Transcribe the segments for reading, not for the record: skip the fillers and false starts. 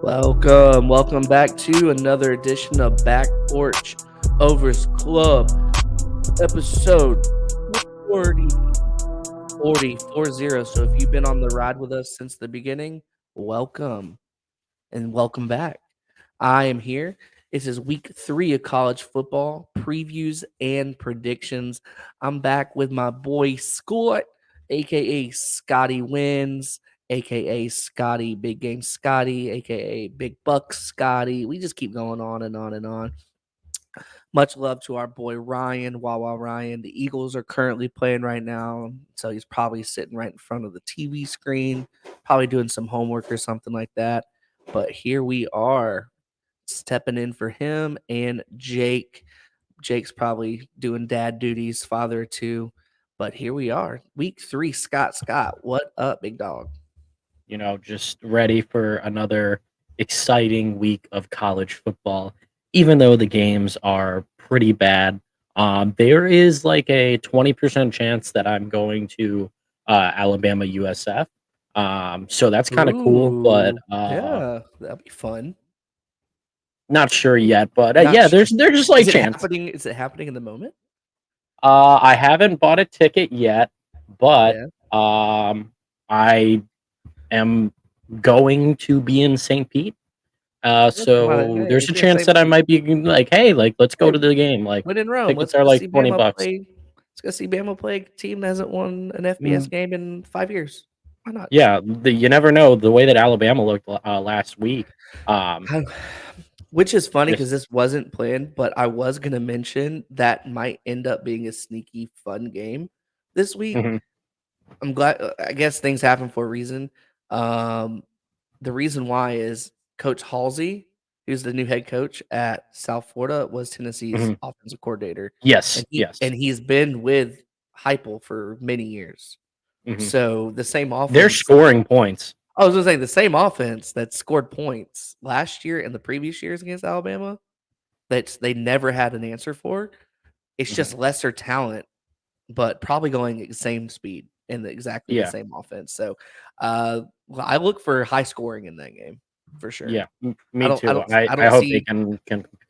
Welcome back to another edition of Back Porch Overs Club, episode 40, 40. So if you've been on the ride with us since the beginning, welcome and welcome back. I am here. This is week 3 of college football previews and predictions. I'm back with my boy Scott, aka Scotty Wins, aka Scotty Big Game Scotty, aka Big Bucks Scotty. We just keep going on and on and on. Much love to our boy Ryan, Wawa Ryan. The Eagles are currently playing right now, so he's probably sitting right in front of the TV screen, probably doing some homework or something like that. But here we are, stepping in for him and Jake. Jake's probably doing dad duties, father too. But here we are, week 3. Scott, what up, big dog? Just ready for another exciting week of college football. Even though the games are pretty bad, there is like a 20% chance that I'm going to Alabama USF. So that's kind of cool, but Ooh, yeah, that'll be fun. not sure yet. But Not yeah, sure. there's just Is like it chance. happening? Is it happening in the moment? I haven't bought a ticket yet, but Yeah. I am going to be in St. Pete. So Hey, there's if a you're in chance St. that I Pete, might be like, hey, like let's go hey, to the game. Like when in Rome, tickets let's are go like see 20 Bama bucks. play. Let's go see Bama play a team that hasn't won an FBS Mm, game in 5 years. Why not? yeah, you never know the way that Alabama looked last week. Um, I- Which is funny because just this wasn't planned, but I was gonna mention that might end up being a sneaky fun game this week. mhm, I'm glad. I guess things happen for a reason. Um, the reason why is Coach Halsey, who's the new head coach at South Florida, was Tennessee's mhm. offensive coordinator, Yes, and he yes. and he's been with Heupel for many years. Hmm. So the same They're offense. scoring points. I was gonna say the same offense that scored points last year and the previous years against Alabama that they never had an answer for. It's Hmm. just lesser talent, but probably going at the same speed in exactly the Yeah, same offense. So, I look for high scoring in that game for sure. yeah. Me too. I I don't hope they see. can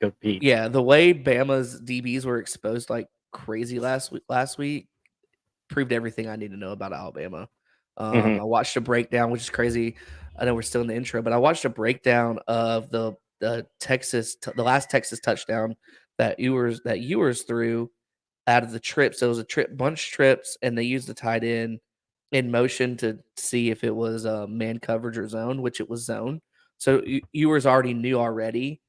compete. Yeah, the way Bama's DBs were exposed like crazy last week proved everything I need to know about Alabama. Hmm. I watched a breakdown, which is crazy. I know we're still in the intro, but I watched a breakdown of the last Texas touchdown that Ewers threw out of the trip. So it was a bunch trips, and they used the tight end in motion to see if it was man coverage or zone, which it was zone. So Ewers already knew already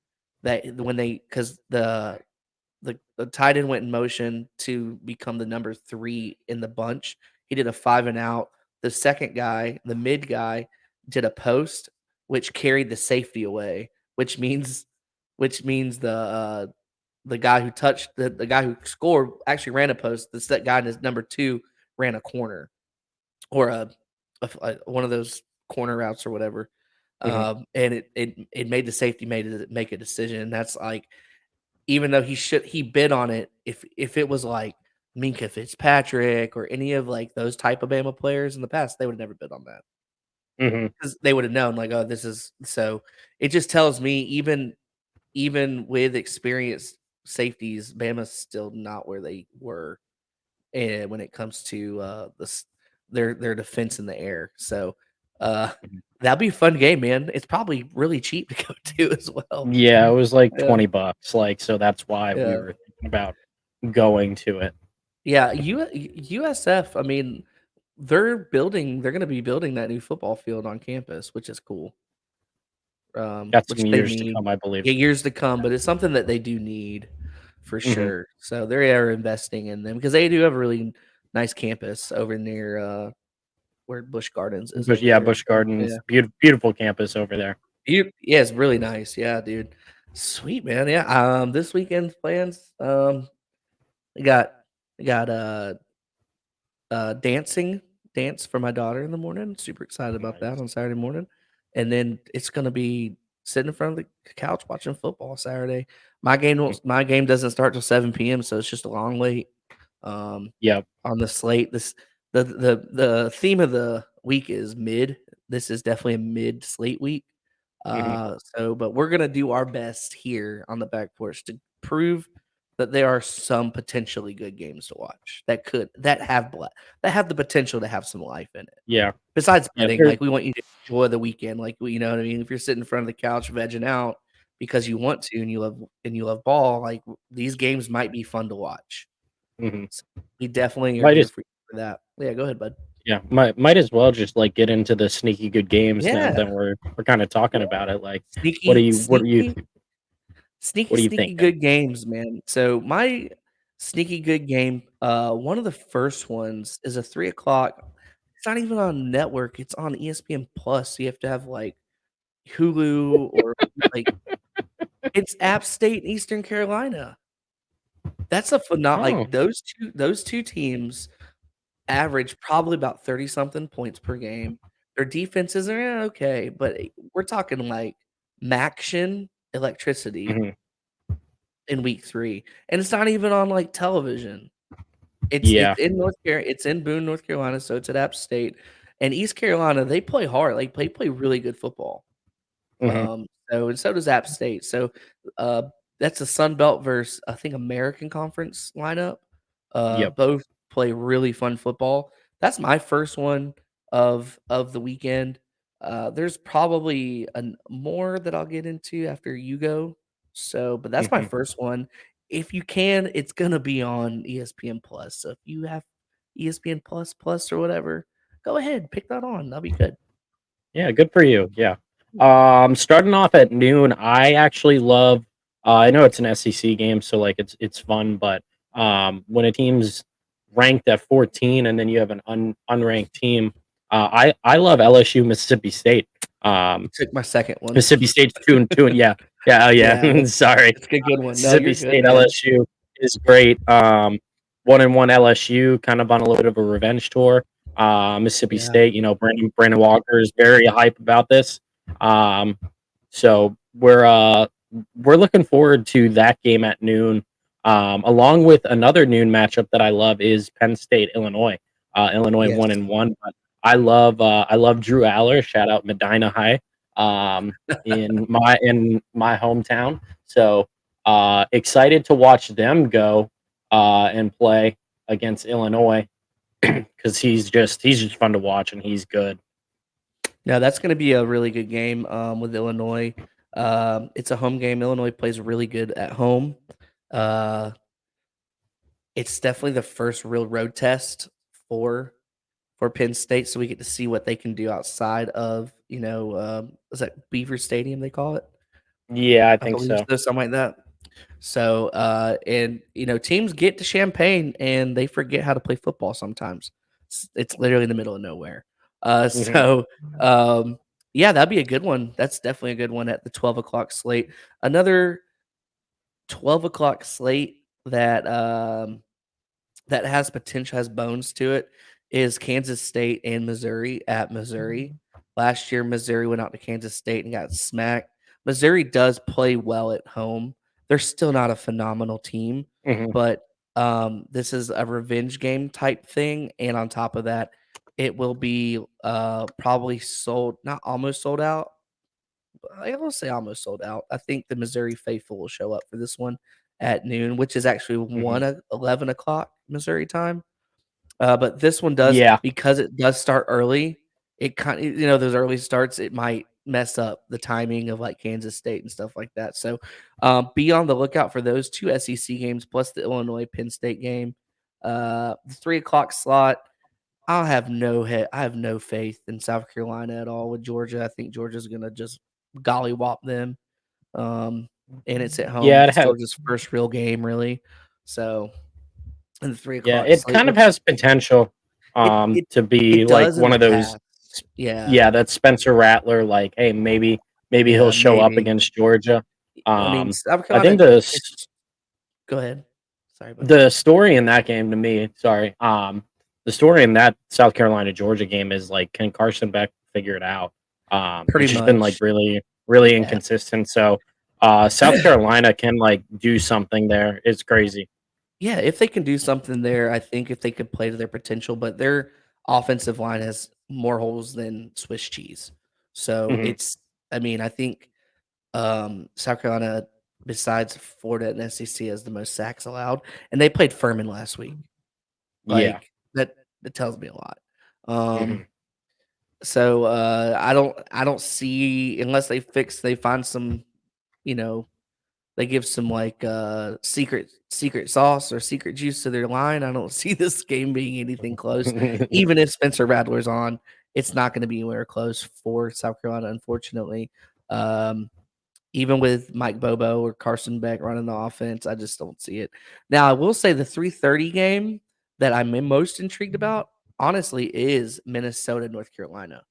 that when they because the tight end went in motion to become the number 3 in the bunch. He did a 5 and out. The second guy, the mid guy, did a post, which carried the safety away, which means the guy who touched the guy who scored actually ran a post. That guy in his number 2 ran a corner or one of those corner routes or whatever. Hmm. And it made the safety make a decision. And that's like even though he bid on it, if it was like Minka Fitzpatrick or any of like those type of Bama players in the past, they would have never bid on that Hmm. because they would have known like, oh, this is so. It just tells me even with experienced safeties, Bama's still not where they were, and when it comes to their defense in the air. So that'd be a fun game, man. It's probably really cheap to go to as well. Yeah, it was like Yeah, 20 bucks. Like, so that's why we yeah. were thinking about going to it. Yeah, USF, I mean, they're gonna be building that new football field on campus, which is cool. Got Which some they years to need. come, I believe. Yeah, years to come, but it's something that they do need for Hmm. sure. So they are investing in them because they do have a really nice campus over near where Busch Gardens is But over yeah, there. Busch So, yeah. Gardens, beautiful campus over there. Yeah, it's really nice. Yeah, dude. Sweet, man. Yeah. This weekend's plans. We got we got dance for my daughter in the morning. Super excited about that Nice. on Saturday morning. And then it's gonna be sitting in front of the couch watching football Saturday. Mm. My game doesn't start till 7 p.m., so it's just a long wait. Um, Yep. on the slate. The theme of the week is mid. This is definitely a mid slate week. Mhm. But we're gonna do our best here on the back porch to prove that there are some potentially good games to watch that have the potential to have some life in it. Yeah. Besides Yeah, betting, there like, we want you to enjoy the weekend, like, you know what I mean? If you're sitting in front of the couch vegging out because you want to and you love ball, like, these games might be fun to watch. mhm. So, we definitely are Might here as for you for that. Yeah, go ahead, bud. yeah, might as well just, like, get into the sneaky good games now Yeah, that we're kinda talking yeah. about it, like, what are Sneaky, you what are you sneaky, sneaky, what are you sneaky thinking? good games, man. So, my sneaky good game, one of the first ones is a 3 o'clock. It's not even on network, it's on ESPN Plus, so you have to have, like, Hulu or, like it's App State, Eastern Carolina. That's a Oh, those 2 teams average probably about 30 something points per game. Their defenses are, okay, but, we're talking, like, Maction electricity mhm, in week 3, and it's not even on, like, television. yeah, It's in Boone, North Carolina, so it's at App State, and East Carolina, they play hard, like, they play really good football. mhm, So does App State. So, uh, that's a Sun Belt versus, I think, American Conference lineup. yep, Both play really fun football. That's my first one of the weekend. There's probably an more that I'll get into after you go. So, but that's my mhm. first one. If you can, it's gonna be on ESPN Plus. So if you have ESPN Plus or whatever, go ahead, pick that on. That'll be good. Yeah, good for you. Yeah. Starting off at noon, I actually love. I know it's an SEC game, so like it's fun, but when a team's ranked at 14 and then you have an unranked team, I love LSU Mississippi State. You Um, took my second one. Mississippi State's 2-2, and yeah, yeah, oh Yeah, yeah. Sorry, that's a good one. No, Mississippi you're good, State man. LSU is great. 1-1 LSU, kind of on a little bit of a revenge tour. Mississippi Yeah. State, Brandon Walker is very hype about this. Um, so we're looking forward to that game at noon. Along with another noon matchup that I love is Penn State Illinois. Illinois Yes. 1-1, but I love Drew Aller. Shout out Medina High. In my hometown. So excited to watch them go and play against Illinois because he's just fun to watch and he's good. No, that's gonna be a really good game, with Illinois. It's a home game. Illinois plays really good at home. Uh, it's definitely the first real road test for Penn State, so we get to see what they can do outside of, is that Beaver Stadium they call it? Yeah, I I think believe so. so, something like that. So, and teams get to Champaign and they forget how to play football sometimes. It's literally in the middle of nowhere. Hmm. So, um, yeah, that'd be a good one. That's definitely a good one at the 12 o'clock slate. Another 12 o'clock slate that has potential, has bones to it, is Kansas State and Missouri at Missouri. Last year, Missouri went out to Kansas State and got smacked. Missouri does play well at home. They're still not a phenomenal team, Hmm. but this is a revenge game type thing. And on top of that, it will be probably sold, not almost sold out. I will say almost sold out. I think the Missouri faithful will show up for this one at noon, which is actually Hmm. 11 o'clock Missouri time. But this one does, Yeah, because it does start early. It kind of, those early starts, it might mess up the timing of like Kansas State and stuff like that. So be on the lookout for those 2 SEC games plus the Illinois Penn State game. The 3 o'clock slot. I have no faith in South Carolina at all with Georgia. I think Georgia's gonna just gollywop them. Um, and it's at home. yeah, it It's has. Georgia's first real game, really. So, in the three Yeah, o'clock it slate, kind of which has potential it it to be it like does in one the of those. past. Yeah, Yeah, that Spencer Rattler, like, hey, maybe he'll yeah, show up maybe. against Georgia. I mean, South I think Carolina. Go ahead. Sorry, bud. the story in that game to me, sorry, the story in that South Carolina Georgia game is like, can Carson Beck figure it out? Pretty He's just been like much. really Yeah, inconsistent. So South Carolina can like do something there. It's crazy. yeah. If they can do something there, I think if they could play to their potential, but their offensive line has more holes than Swiss cheese. So Hmm. I mean, I think South Carolina, besides Florida and SEC, has the most sacks allowed, and they played Furman last week. Yeah. Like that tells me a lot. Um, Mhm. so I don't see unless they find some, you know, they give some like secret sauce or secret juice to their line. I don't see this game being anything close. Even if Spencer Rattler's on, it's not going to be anywhere close for South Carolina, unfortunately. Um, Even with Mike Bobo or Carson Beck running the offense, I just don't see it. Now, I will say the 3:30 game that I'm most intrigued about, honestly, is Minnesota, North Carolina.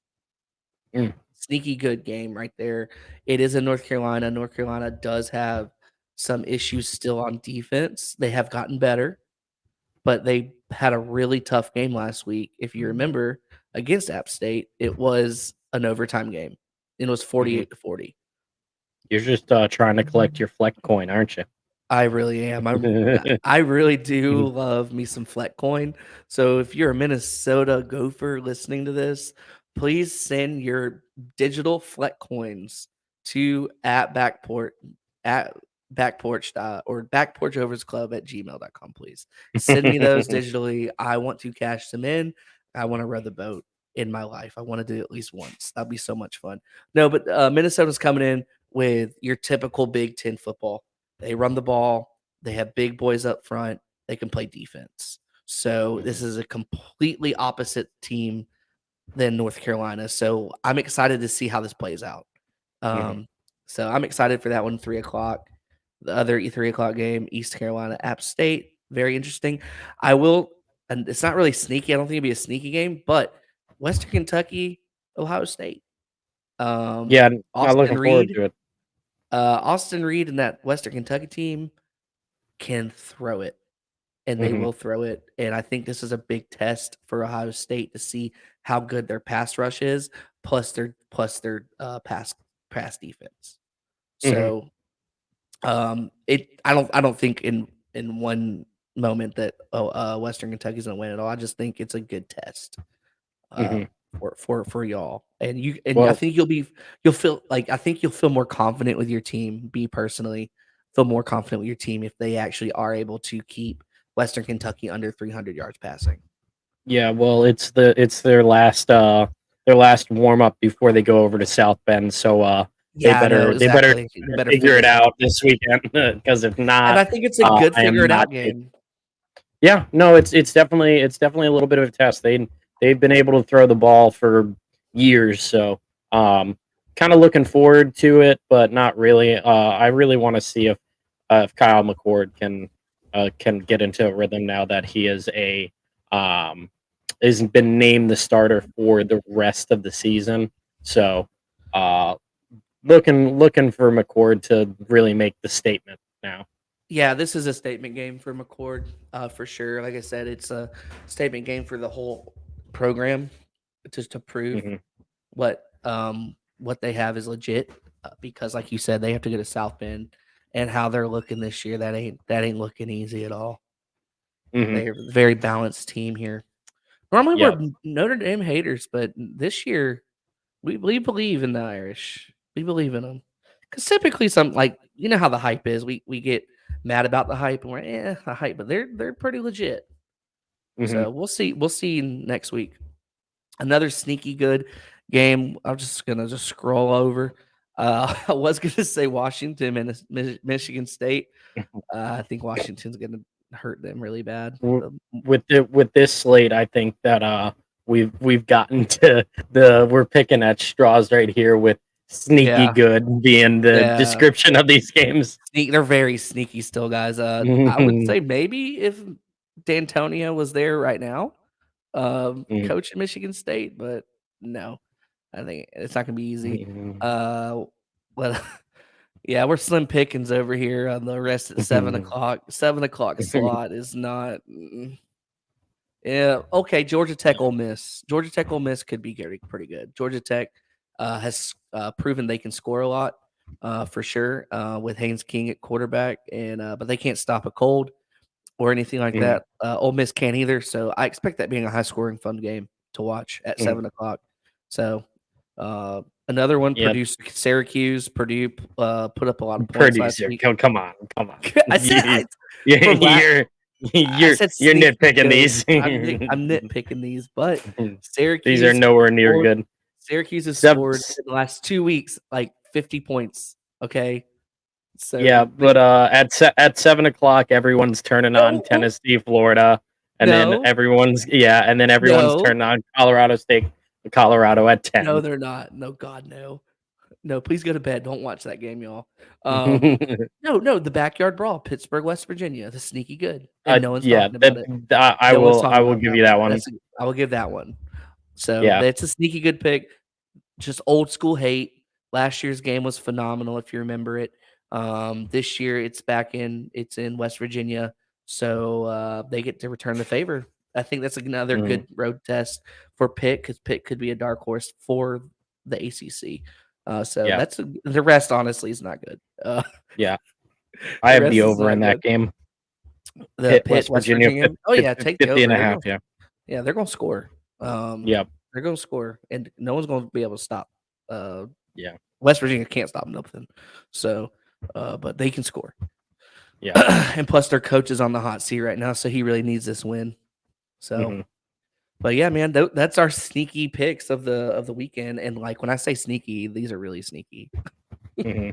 Mm, Sneaky good game right there. It is in North Carolina. North Carolina does have some issues still on defense. They have gotten better, but they had a really tough game last week. If you remember, against App State, it was an overtime game. It was mhm. 48-40. You're just trying to collect your Fleck coin, aren't you? I really am. I really do love me some Fleck coin. So if you're a Minnesota Gopher listening to this, please send your digital Fleck coins to at backport at backporch or backporchovers club at gmail.com. Please send me those digitally. I want to cash them in. I want to row the boat in my life. I want to do it at least once. That'd be so much fun. No, but Minnesota's coming in with your typical Big Ten football. They run the ball. They have big boys up front. They can play defense. So this Mhm, is a completely opposite team than North Carolina. So I'm excited to see how this plays out. mhm, Um, so I'm excited for that one, 3 o'clock. The other 3 o'clock game, East Carolina, App State. Very interesting. I will, and it's not really sneaky. I don't think it'd be a sneaky game, but Western Kentucky, Ohio State. Yeah, not Austin looking forward Reed, to it. Austin Reed and that Western Kentucky team can throw it, and they Mhm, will throw it. And I think this is a big test for Ohio State to see how good their pass rush is, plus their pass defense. mhm, So it I don't think in one moment that Western Kentucky's gonna win at all. I just think it's a good test uh, mhm. for y'all, and I Well, think you'll feel like I think you'll feel more confident with your team. Be personally feel more confident with your team if they actually are able to keep Western Kentucky under 300 yards passing. yeah, well, it's their last warm up before they go over to South Bend, so Yeah, I know they better exactly. They better figure figure it it out, out this weekend because if and not, I think it's a good I figure am it not out taking. game. Yeah, no, it's definitely a little bit of a test. They've been able to throw the ball for years, so um, kind of looking forward to it, but not really. I really want to see if Kyle McCord can get into a rhythm now that he is a um, has been named the starter for the rest of the season. So uh, looking for McCord to really make the statement now. Yeah, this is a statement game for McCord, for sure. Like I said, it's a statement game for the whole program, just to prove Hmm. what they have is legit. Because, like you said, they have to go to South Bend, and how they're looking this year, that ain't looking easy at all. Hmm. They're a very balanced team here. Normally, we're Yep. Notre Dame haters, but this year we believe in the Irish. We believe in them because typically, some like you know how the hype is. We get mad about the hype and we're the hype, but they're pretty legit. Hmm. So we'll see next week. Another sneaky good game. I'm just gonna just scroll over. I was gonna say Washington and Michigan State. I think Washington's gonna hurt them really bad. w- with this slate, I think that we've gotten to the we're picking at straws right here with sneaky Yeah, good being the yeah. description of these games. They're very sneaky still, guys. I would Mhm. say maybe if D'Antonio was there right now, Mhm. coaching Michigan State, but no, I think it's not gonna be easy. Mhm. Uh, well, yeah, we're slim pickings over here on the rest at 7 o'clock. 7 o'clock slot is not. Yeah, okay. Georgia Tech, Ole Miss. Georgia Tech, Ole Miss could be pretty good. Georgia Tech has proven they can score a lot, for sure, with Haynes King at quarterback, and but they can't stop a cold or anything like Mhm. that. Ole Miss can't either, so I expect that being a high scoring, fun game to watch at Mhm. 7 o'clock. So, uh, Another one, Yep. Syracuse. Purdue put up a lot of points last Producer. week. Come on. I said from last. You're I said you're sneaky nitpicking good. these. I'm nitpicking these, but These are Syracuse nowhere near scored. good. Syracuse has Sub, scored in the last 2 weeks like 50 points. Okay, yeah, so but at 7 o'clock, everyone's turning on no, Tennessee, Florida, and then no, everyone's no, turning on Colorado State, Colorado at no, 10. they're not. No, God, no, no. Please go to bed. Don't watch that game, y'all. Um, no, the backyard brawl, Pittsburgh, West Virginia, the sneaky good, and no one's Yeah, talking about it. I No one's will talking about give that you one. that one. I will give that one. So Yeah. that's a sneaky good pick. Just old school hate. Last year's game was phenomenal if you remember it. This year it's in West Virginia, so they get to return the favor. I think that's another Mhm. good road test for Pitt because Pitt could be a dark horse for the ACC. So Yeah. the rest honestly is not good. Yeah. I The have rest the is over not in that good. game. The Pitt, Pitt West West Virginia, Virginia. Oh yeah, take the 50 and over. a half. Yeah. Yeah, they're gonna score. Yep. They're gonna score, and no one's gonna be able to stop. Uh, Yeah. West Virginia can't stop nothing. So, but they can score. Yeah. And plus, their coach is on the hot seat right now, so he really needs this win. So, Hmm. but yeah, man, that's our sneaky picks of the weekend. And like when I say sneaky, these are really sneaky. Hmm.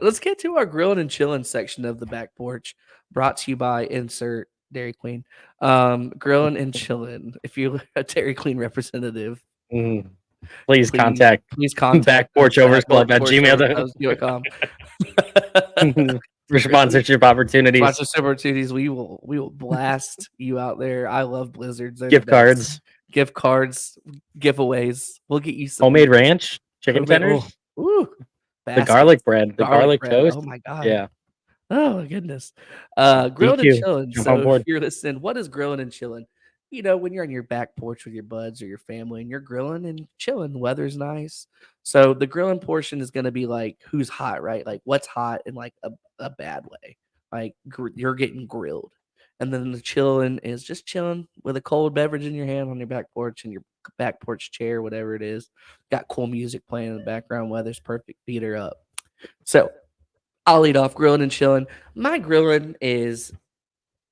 Let's get to our grilling and chilling section of the back porch, brought to you by insert Dairy Queen. Grilling and chilling. If you're a Dairy Queen representative, Please please contact contact us at backporchovers.club at backporchoversclub.com. gmail.com for sponsorship opportunities, Sponsorship opportunities. We will blast you out there. I love blizzards. They're the gift best. cards, Gift cards, giveaways. We'll get you some homemade ranch, chicken homemade. Oh, tenders, ooh, the baskets, garlic bread, the garlic garlic bread. Oh toast. my god. Yeah. Oh my goodness. Grilling and DQ. chilling. Jump on So if board. you're listening, what is grilling and chilling? You know, when you're on your back porch with your buds or your family and you're grilling and chilling, weather's nice. So the grilling portion is going to be like who's hot, right? Like what's hot in like a bad way. Like you're getting grilled. And then the chilling is just chilling with a cold beverage in your hand on your back porch and your back porch chair, whatever it is. Got cool music playing in the background. Weather's perfect. Beat her up. So I'll lead off grilling and chilling. My grilling is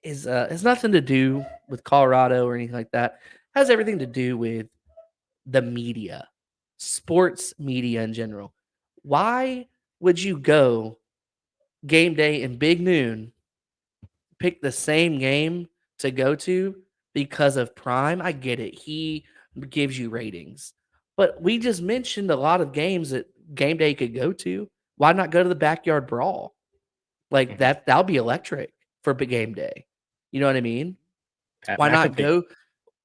has nothing to do with Colorado or anything like that. Has everything to do with the media, sports media in general. Why would you go game day and big noon, pick the same game to go to because of Prime? I get it. He gives you ratings. But we just mentioned a lot of games that game day could go to. Why not go to the backyard brawl? Like Mhm. that'll be electric for big game day. You know what I mean? Pat Why not McAfee. go?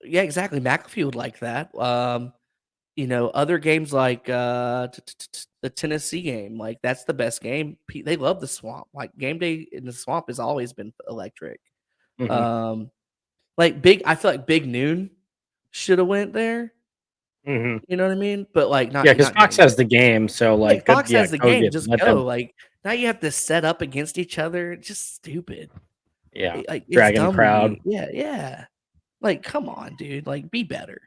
Yeah, exactly. McAfee would like that. Other games like the Tennessee game, like that's the best game. They love the swamp. Like game day in the swamp has always been electric. Hmm. Um, I feel like Big Noon should have went there. Hmm. You know what I mean? But like Yeah, not because not Fox game has day. the game, so Yeah, like, good. Fox Yeah, has the go game. get Just let go. them. Like now you have to set up against each other. It's just stupid. Yeah, Like it's dragging the dumb to crowd. me. Yeah, yeah. Like, come on, dude. Like, be better.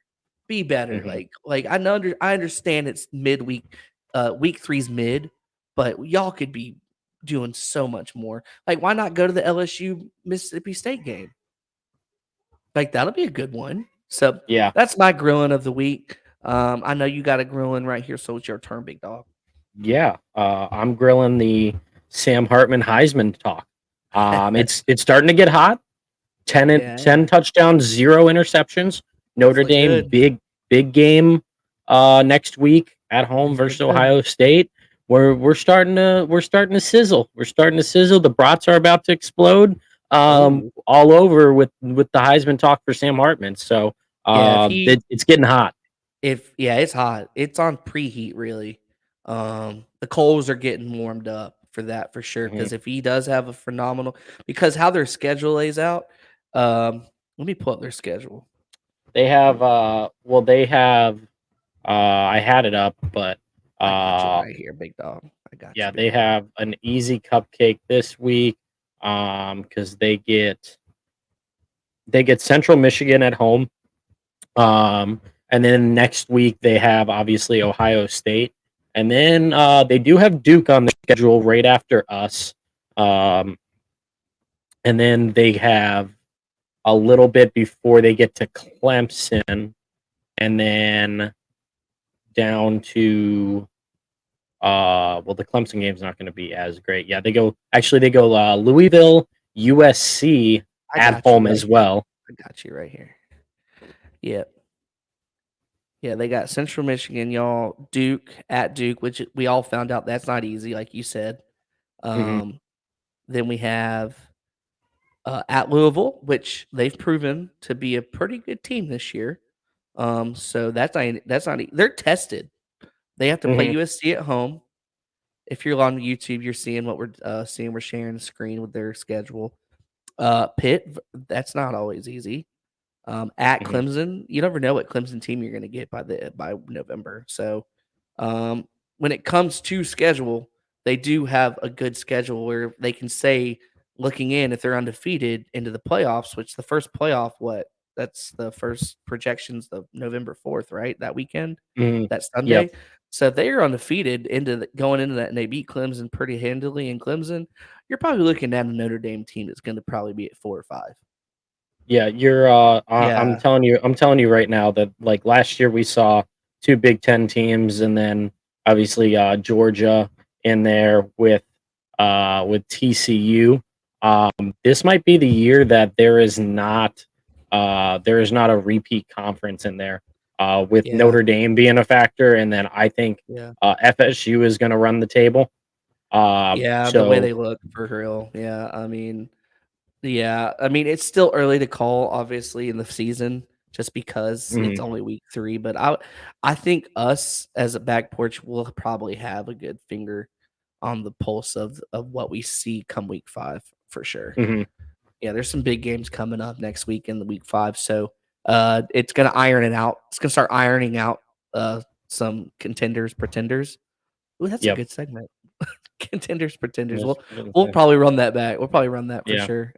Be better. Hmm. Like I understand it's midweek, week three's mid, but y'all could be doing so much more. Like, why not go to the LSU Mississippi State game? Like, that'll be a good one. So Yeah, that's my grilling of the week. I know you got a grilling right here, so it's your turn, big dog. yeah. I'm grilling the Sam Hartman Heisman talk. It's starting to get hot. 10 Yeah, touchdowns, 0 interceptions. things Notre look Dame, good. big game next week at home Things look versus good. Ohio State. We're starting to sizzle. We're starting to sizzle. The brats are about to explode. Oh, All over with the Heisman talk for Sam Hartman. So yeah. If he it's getting hot. If yeah, it's hot. It's on preheat really. The coals are getting warmed up for that for sure. Mhm. Because if he does have a phenomenal, because how their schedule lays out, let me pull up their schedule. They have they have I had it up, but I got you uh right here, big dog. I got yeah, you, big they dog. have an easy cupcake this week because they get Central Michigan at home. Um And then next week they have obviously Ohio State, and then they do have Duke on the schedule right after us. Um, and then they have a little bit before they get to Clemson, and then down to well, the Clemson game's not going to be as great. Yeah, they go Louisville, USC I at got you home right as here. well. I got you right here. Yep. Yeah, they got Central Michigan, y'all. Duke at Duke, which we all found out that's not easy, like you said. Hmm. Um, then we have at Louisville, which they've proven to be a pretty good team this year. So they're tested. They have to play Hmm. USC at home. If you're on YouTube, you're seeing what we're seeing. We're sharing the screen with their schedule. Pitt, that's not always easy. At Hmm. Clemson, you never know what Clemson team you're going to get by November. So, um, when it comes to schedule, they do have a good schedule where they can say, looking in, if they're undefeated into the playoffs, which the first playoff, that's the first projections of November 4th, right? That weekend, Hmm. that Yep. Sunday. So if they are undefeated going into that and they beat Clemson pretty handily in Clemson, you're probably looking at a Notre Dame team that's going to probably be at 4 or 5. Yeah, you're Yeah. I'm telling you right now that like last year we saw two Big Ten teams and then obviously Georgia in there with TCU. This might be the year that there is not a repeat conference in there. With Yeah. Notre Dame being a factor, and then I think Yeah. FSU is going to run the table. Yeah, the way So they look for real. Yeah, I mean, it's still early to call, obviously, in the season, just because it's mhm, only week 3. But I think us as a back porch will probably have a good finger on the pulse of what we see come week 5 for sure. mhm, Yeah, there's some big games coming up next week in the week 5, so it's gonna iron it out. It's gonna start ironing out some contenders, pretenders. Ooh, that's a yep. good segment. Contenders, pretenders. That's We'll what I was we'll gonna say. probably run that back. We'll probably run that for Yeah. sure.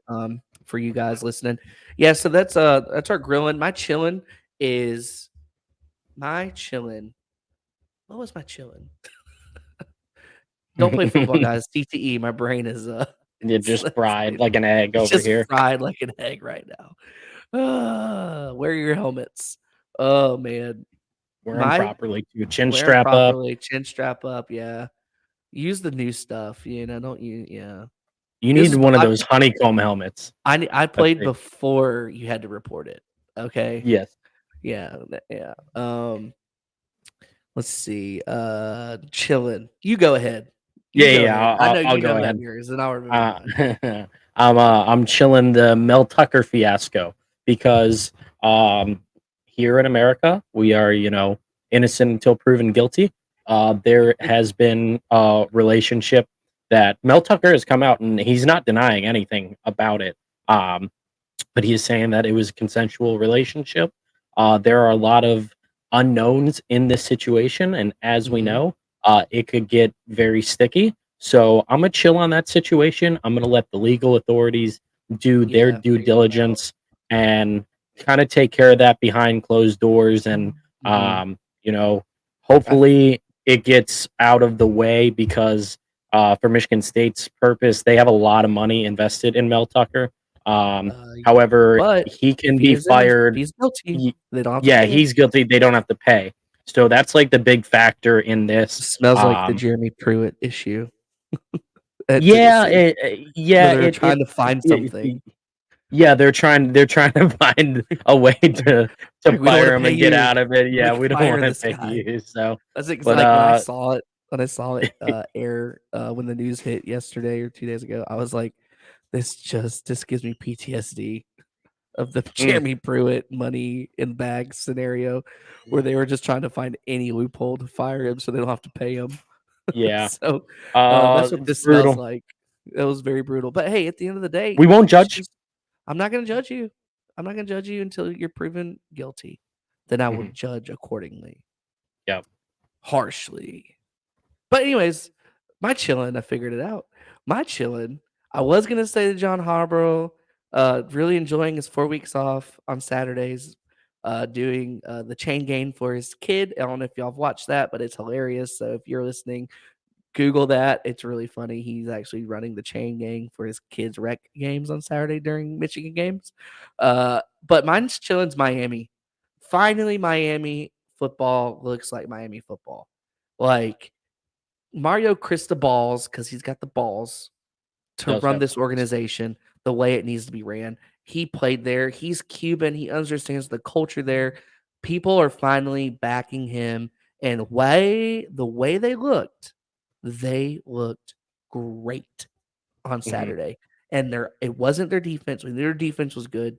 For you guys listening. Yeah, so that's our grilling. My chillin. What was my chillin? Don't play football, guys. CTE. My brain is You're it's, just fried like an egg it's over just here. fried like an egg right now. Wear your helmets. Oh man. Wear them My properly too. Chin Wear them strap up. properly, chin strap up, yeah. Use the new stuff, don't you yeah. You This need is one of those honeycomb helmets. I That's played it. before you had to report it, okay? Yes. Yeah, let's see, chillin'. You go ahead. You Yeah, yeah, go yeah. ahead. I know I'll you know go about ahead. yours, and I'll remember Uh, mine. I'm chilling the Mel Tucker fiasco because here in America we are innocent until proven guilty. There has been a relationship that Mel Tucker has come out and he's not denying anything about it. Um, but he is saying that it was a consensual relationship. There are a lot of unknowns in this situation, and as we Mhm. know, it could get very sticky. So I'm gonna chill on that situation. I'm gonna let the legal authorities do their Yeah, due figure that out. diligence and kind of take care of that behind closed doors. And Mhm. you know, I th hopefully it gets out of the way because for Michigan State's purpose, they have a lot of money invested in Mel Tucker. Um, uh, However, but he if can be if fired. he's guilty, Ye they don't have to Yeah, pay him. he's guilty, they don't have to pay. So that's, like, the big factor in this. Smells like the Jeremy Pruitt issue at Yeah, Tennessee, where yeah, they're trying to find it something. yeah, they're trying to find a way to Like, "We don't wanna fire him pay and get you. out of it. Yeah, Like, we don't fire wanna this pay guy." you, so That's but, like when I saw it air when the news hit yesterday or 2 days ago. I was like, this gives me PTSD of the mm, Jeremy Pruitt money in bag scenario where they were just trying to find any loophole to fire him so they don't have to pay him. yeah, So that's what it's this smells brutal. like. It was very brutal. But hey, at the end of the day, We won't judge. I'm not gonna judge you. I'm not gonna judge you until you're proven guilty. Then I will Mhm, judge accordingly, yep, harshly. But anyways, my chillin', I figured it out. My chillin', I was gonna say to John Harborough, really enjoying his 4 weeks off on Saturdays. doing the chain gang for his kid. I don't know if y'all have watched that, but it's hilarious. So if you're listening, Google that. It's really funny. He's actually running the chain gang for his kids' rec games on Saturday during Michigan games. But mine's chillin's Miami. Finally, Miami football looks like Miami football. Like Mario Cristobal's because he's got the balls to Does run have this balls. organization the way it needs to be ran. He played there. He's Cuban. He understands the culture there. People are finally backing him. And the way they looked great on Mhm, Saturday. And it wasn't their defense. We knew their defense was good.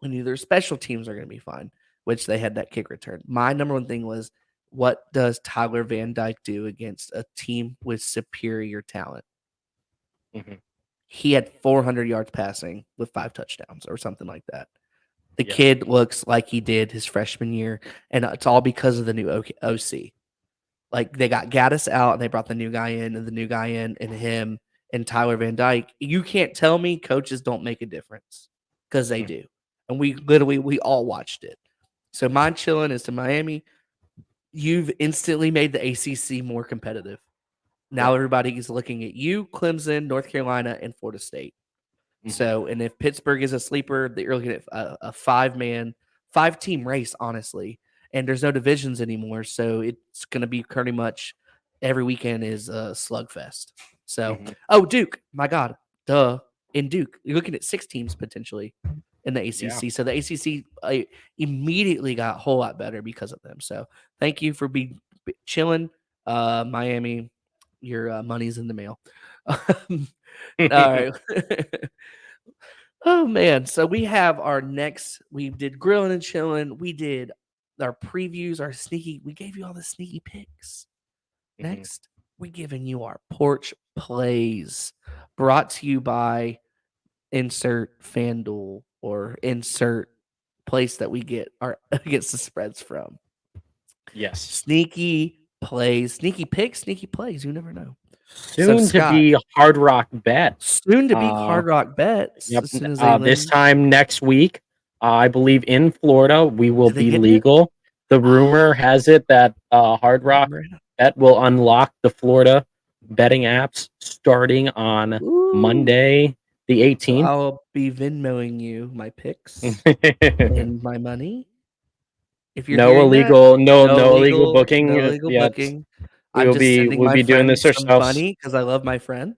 We knew their special teams are going to be fine, which they had that kick return. My number one thing was, what does Tyler Van Dyke do against a team with superior talent? mhm. He had 400 yards passing with 5 touchdowns or something like that. The Yeah. kid looks like he did his freshman year, and it's all because of the new OC. Like, they got Gaddis out, and they brought the new guy in, and the new guy in, and him and Tyler Van Dyke. You can't tell me coaches don't make a difference, because they Mhm, do. And we all watched it. So mine chilling is to Miami. You've instantly made the ACC more competitive. Now right. everybody is looking at you, Clemson, North Carolina, and Florida State. Mhm, So, and if Pittsburgh is a sleeper, you're looking at a 5-team race, honestly. And there's no divisions anymore, so it's going to be pretty much every weekend is a slugfest. So, mhm. oh, Duke, my God, duh, in Duke, you're looking at 6 teams potentially in the Yeah. ACC. So the ACC immediately got a whole lot better because of them. So thank you for chilling, Miami. Your money's in the mail. All right. Oh man, so we have our next. We did grilling and chilling. We did our previews, our sneaky. We gave you all the sneaky picks. Mhm. Next, we giving you our porch plays, brought to you by insert FanDuel or insert place that we get our gets the spreads from. Yes. Sneaky plays, sneaky picks, sneaky plays. You never know. So Soon to Scott, be Hard Rock Bet. soon to be Uh, Hard Rock bets yep. as soon as they This land. time next week, I believe in Florida, we will Did they be get it? legal. The rumor has it that Hard Rock Bet will unlock the Florida betting apps starting on Ooh. Monday, the So 18th. I'll be Venmoing you my picks and my money. If you're No hearing that, illegal, no illegal booking. no legal Yeah, booking. I'm just sending we'll my be doing friend this some ourselves. money because I love my friend.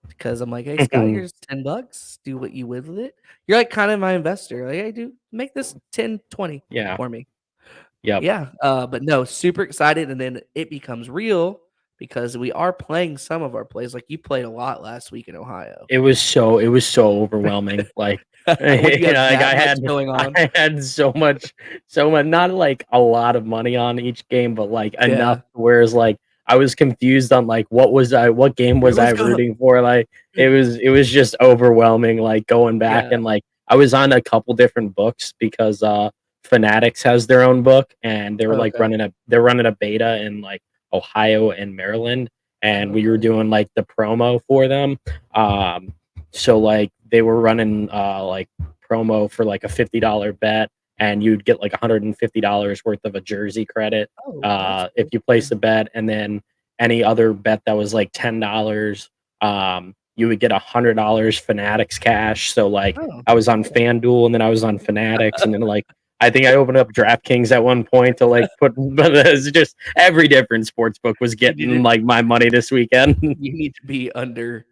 Because I'm like, hey Scott, here's $10. Do what you will with it. You're like kind of my investor. Like, hey, dude, make this 10, 20 Yeah. for me. Yep. Yeah. But no, super excited. And then it becomes real because we are playing some of our plays. Like you played a lot last week in Ohio. It was so overwhelming. Like, When you have like that much going on. I had so much, not like a lot of money on each game, but like enough Yeah. whereas like I was confused on like what game was I Let's go. rooting for? Like it was just overwhelming, like going back Yeah. and like I was on a couple different books because Fanatics has their own book and they were like Okay. they're running a beta in like Ohio and Maryland and we were Okay. doing like the promo for them. Um, so like they were running like promo for like a $50 bet, and you'd get like $150 worth of a jersey credit Oh, that's if cool. you place a bet, and then any other bet that was like $10, you would get $100 Fanatics cash. So like Oh, I was on cool. FanDuel and then I was on Fanatics, and then like I think I opened up DraftKings at one point to like put, but it's just every different sports book was You getting needed like my money this weekend. you need to be under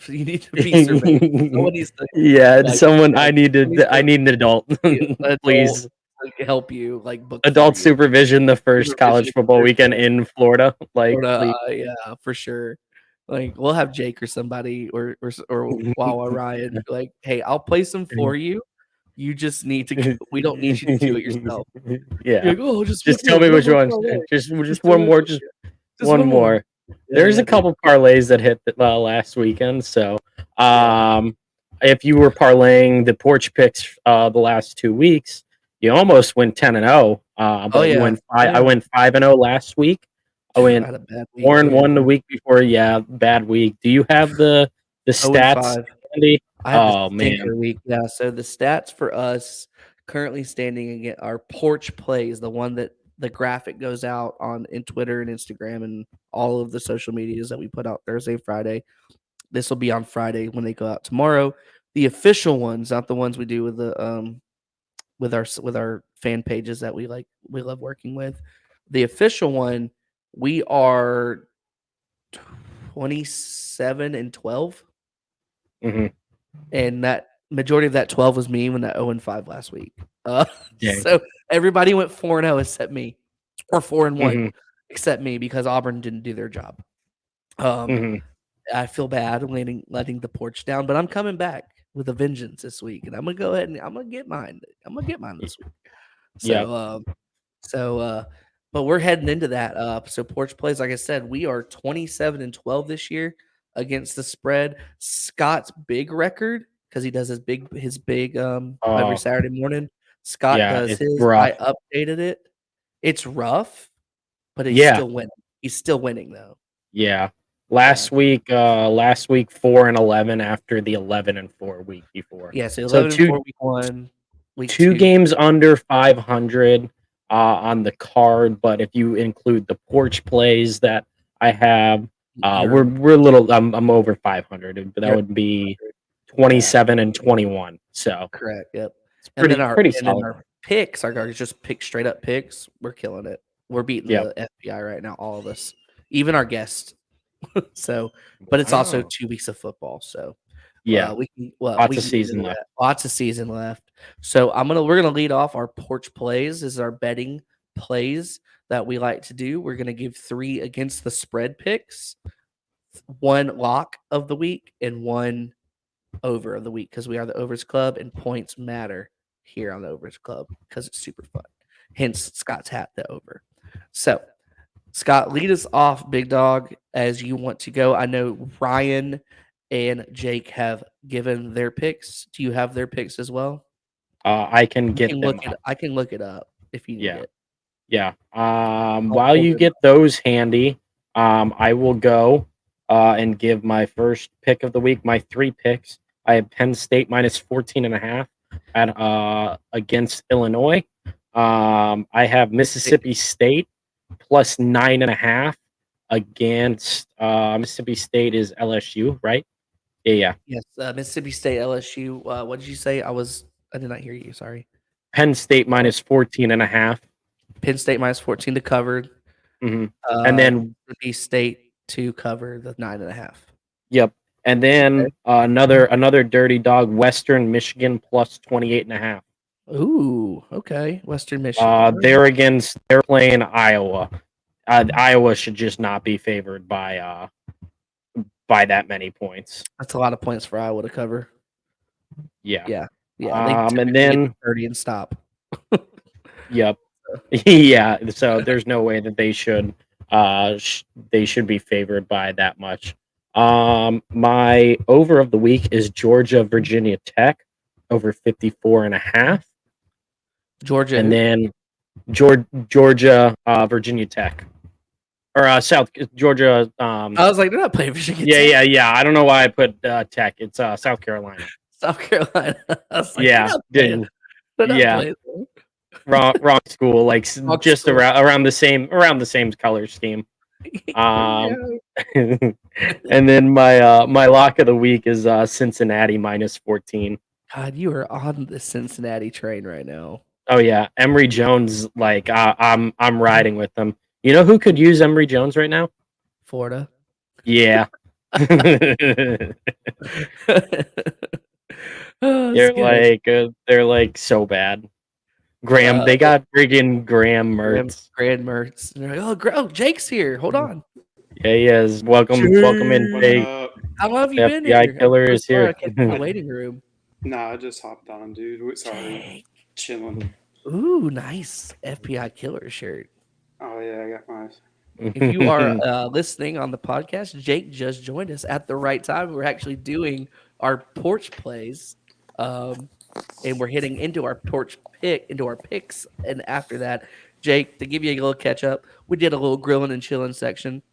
you need to be surveilled. Someone needs to, Yeah, like someone someone needs I to need an adult, be an adult, please. like, help you, like, book for Adult you. supervision the first Supervision college for football their weekend game. in Florida, like, Sorta, please. yeah, for sure. Like, we'll have Jake or somebody or Wawa Ryan, like, "Hey, I'll play some for you. You just need to go we don't need you to do it yourself." You're Yeah. like, "Oh, just Just tell me one which more ones. parlay. Just Just one more, just just one one more." more. Yeah, There's yeah, a dude. couple parlays that hit last weekend. So, Yeah. um, if you were parlaying the porch picks the last 2 weeks, you almost went 10-0. Oh, But you yeah. went Oh, five. I yeah. went 5-0 last week. I I went had a bad week 4-1 too. the week before. Yeah, bad week. Do you have the 0 and stats, 5. Andy? I had the Oh man. stinker week, yeah, so the stats for us currently standing against our Porch plays, the one that the graphic goes out on in Twitter and Instagram and all of the social medias that we put out Thursday, Friday. This will be on Friday when they go out tomorrow. The official ones, not the ones we do with the with our fan pages that we love working with. The official one, we are 27-12, Mm-hmm. and that majority of that 12 was me when that 0-5 last week. Dang. So everybody went 4-0 except me, or 4-1 Mm-hmm. except me because Auburn didn't do their job. Mm-hmm. I feel bad letting the Porch down, but I'm coming back with a vengeance this week, and I'm gonna go ahead and I'm gonna get mine. I'm gonna get mine this week. Yep. So, but we're heading into that. So Porch plays, like I said, we are 27-12 this year against the spread. Scott's big record, because he does his big every Oh, Saturday morning. Scott yeah, does it's his. I rough. updated it. It's rough, but he's Yeah, still winning. He's still winning though. yeah. Yeah. Last week 4-11 after the 11-4 week before. Yeah. So So 11-4 week one, week two two. games under 500 on the card, but if you include the Porch plays that I have, You're we're a little. I'm over 500, but that you're would be yeah. 27-21. So Correct. Yep. it's And then pretty solid. our picks, our guys just pick straight up picks. We're killing it. We're beating Yep. the FBI right now, all of us, even our guests. So, but it's also Wow. 2 weeks of football. So, Yeah. we can Lots we of can get season into left. that. Lots of season left. So we're gonna lead off our Porch plays. This is our betting plays that we like to do. We're gonna give 3 against the spread picks, 1 lock of the week, and 1 over of the week, because we are the overs club and points matter here on the overs club because it's super fun. Hence Scott's hat, the over. So Scott, lead us off, big dog, as you want to go. I know Ryan and Jake have given their picks. Do you have their picks as well? I can get them up. I can look it up if you need Yeah. it. Yeah. I'll While pull you it get up. those handy, I will go and give my first pick of the week, my 3 picks. I have Penn State minus 14.5 at against Illinois. I have Mississippi State plus 9.5 against Mississippi State is LSU, right? Yeah. Yes, Mississippi State, LSU. What did you say? I did not hear you. Sorry. Penn State minus 14.5. Penn State minus 14 to cover. Mm-hmm. And then Mississippi State to cover the 9.5. Yep. And then Okay. another dirty dog, Western Michigan plus 28.5. Ooh, okay. Western Michigan. They're playing Iowa. Iowa should just not be favored by that many points. That's a lot of points for Iowa to cover. Yeah. Yeah. Yeah. And Typically then get to 30 and stop. yep. Yeah. So there's no way that they should be favored by that much. My over of the week is Georgia Virginia Tech over 54.5. Georgia. And then Georgia Virginia Tech. Or South Georgia. I was like, they're not playing Virginia Tech. Yeah. I don't know why I put Tech. It's South Carolina. South Carolina. I was like, Yeah, they're not yeah. playing. Wrong school. Like Wrong just school. around the same color scheme. Yeah. And then my lock of the week is Cincinnati minus 14. God, you are on the Cincinnati train right now. Oh yeah, Emory Jones. Like I'm riding with them. You know who could use Emory Jones right now? Florida. Yeah. Oh, they're like so bad. Graham, they got friggin' Graham Mertz. Grand Mertz. And they're like, oh, Jake's here. Hold on. Yeah, he is. Welcome in, What Jake. up? How long have you The been FBI here? killer I'm is sorry, here. I kept you in the waiting room. Nah, I just hopped on, dude. Sorry, Jake. chilling. Ooh, nice FBI killer shirt. Oh yeah, I got my. If you are listening on the podcast, Jake just joined us at the right time. We're actually doing our Porch plays, and we're hitting into our picks. And after that, Jake, to give you a little catch up, we did a little grilling and chilling section.